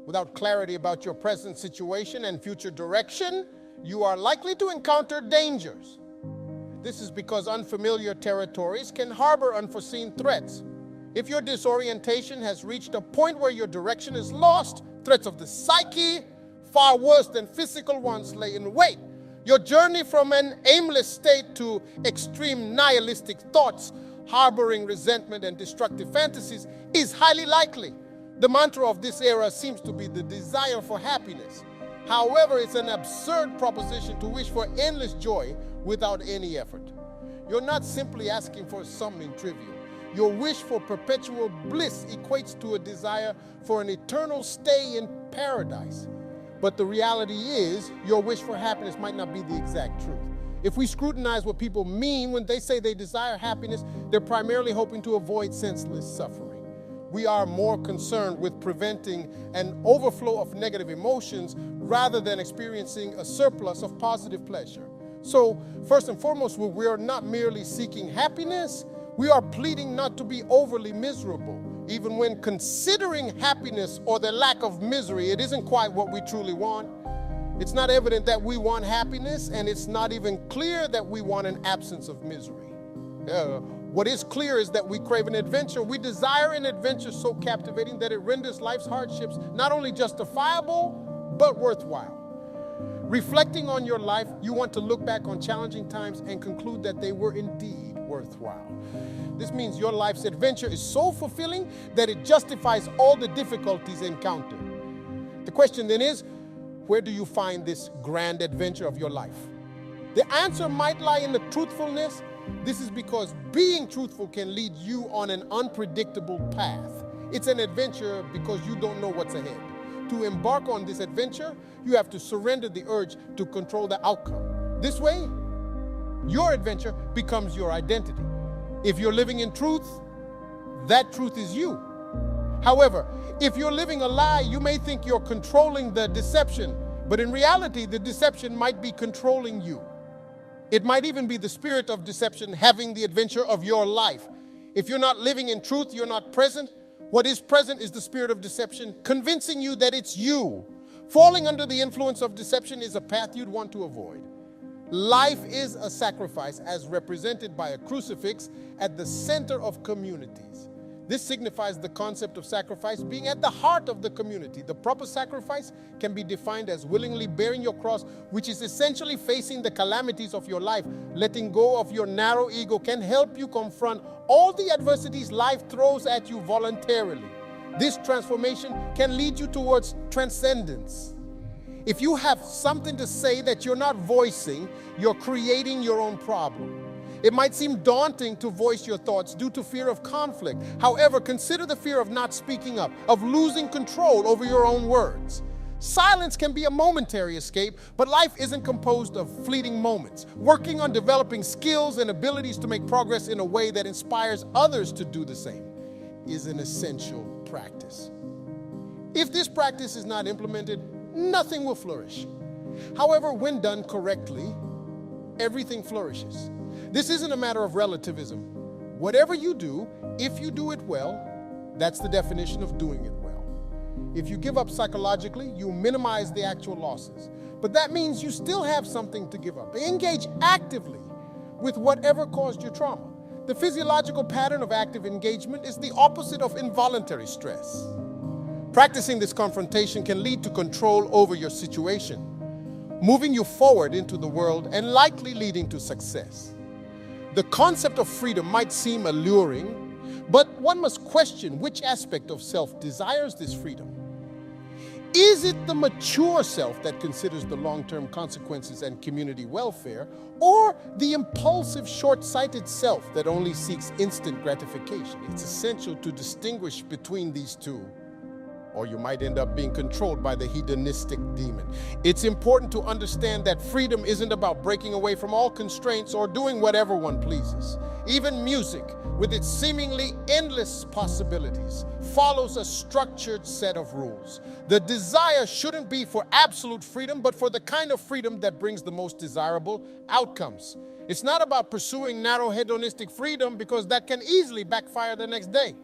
Without clarity about your present situation and future direction, you are likely to encounter dangers. This is because unfamiliar territories can harbor unforeseen threats. If your disorientation has reached a point where your direction is lost, threats of the psyche, far worse than physical ones, lay in wait. Your journey from an aimless state to extreme nihilistic thoughts, harboring resentment and destructive fantasies, is highly likely. The mantra of this era seems to be the desire for happiness. However, it's an absurd proposition to wish for endless joy without any effort. You're not simply asking for something trivial. Your wish for perpetual bliss equates to a desire for an eternal stay in paradise. But the reality is, your wish for happiness might not be the exact truth. If we scrutinize what people mean when they say they desire happiness, they're primarily hoping to avoid senseless suffering. We are more concerned with preventing an overflow of negative emotions rather than experiencing a surplus of positive pleasure. So, first and foremost, we are not merely seeking happiness, we are pleading not to be overly miserable. Even when considering happiness or the lack of misery, it isn't quite what we truly want. It's not evident that we want happiness, and it's not even clear that we want an absence of misery. What is clear is that we crave an adventure. We desire an adventure so captivating that it renders life's hardships not only justifiable, but worthwhile. Reflecting on your life, you want to look back on challenging times and conclude that they were indeed worthwhile. This means your life's adventure is so fulfilling that it justifies all the difficulties encountered. The question then is, where do you find this grand adventure of your life? The answer might lie in the truthfulness. This is because being truthful can lead you on an unpredictable path. It's an adventure because you don't know what's ahead. To embark on this adventure, you have to surrender the urge to control the outcome. This way, your adventure becomes your identity. If you're living in truth, that truth is you. However, if you're living a lie, you may think you're controlling the deception, but in reality, the deception might be controlling you. It might even be the spirit of deception having the adventure of your life. If you're not living in truth, you're not present. What is present is the spirit of deception, convincing you that it's you. Falling under the influence of deception is a path you'd want to avoid. Life is a sacrifice as represented by a crucifix at the center of communities. This signifies the concept of sacrifice being at the heart of the community. The proper sacrifice can be defined as willingly bearing your cross, which is essentially facing the calamities of your life. Letting go of your narrow ego can help you confront all the adversities life throws at you voluntarily. This transformation can lead you towards transcendence. If you have something to say that you're not voicing, you're creating your own problem. It might seem daunting to voice your thoughts due to fear of conflict. However, consider the fear of not speaking up, of losing control over your own words. Silence can be a momentary escape, but life isn't composed of fleeting moments. Working on developing skills and abilities to make progress in a way that inspires others to do the same is an essential practice. If this practice is not implemented, nothing will flourish. However, when done correctly, everything flourishes. This isn't a matter of relativism. Whatever you do, if you do it well, that's the definition of doing it well. If you give up psychologically, you minimize the actual losses. But that means you still have something to give up. Engage actively with whatever caused your trauma. The physiological pattern of active engagement is the opposite of involuntary stress. Practicing this confrontation can lead to control over your situation, moving you forward into the world and likely leading to success. The concept of freedom might seem alluring, but one must question which aspect of self desires this freedom. Is it the mature self that considers the long-term consequences and community welfare, or the impulsive, short-sighted self that only seeks instant gratification? It's essential to distinguish between these two, or you might end up being controlled by the hedonistic demon. It's important to understand that freedom isn't about breaking away from all constraints or doing whatever one pleases. Even music, with its seemingly endless possibilities, follows a structured set of rules. The desire shouldn't be for absolute freedom, but for the kind of freedom that brings the most desirable outcomes. It's not about pursuing narrow hedonistic freedom, because that can easily backfire the next day.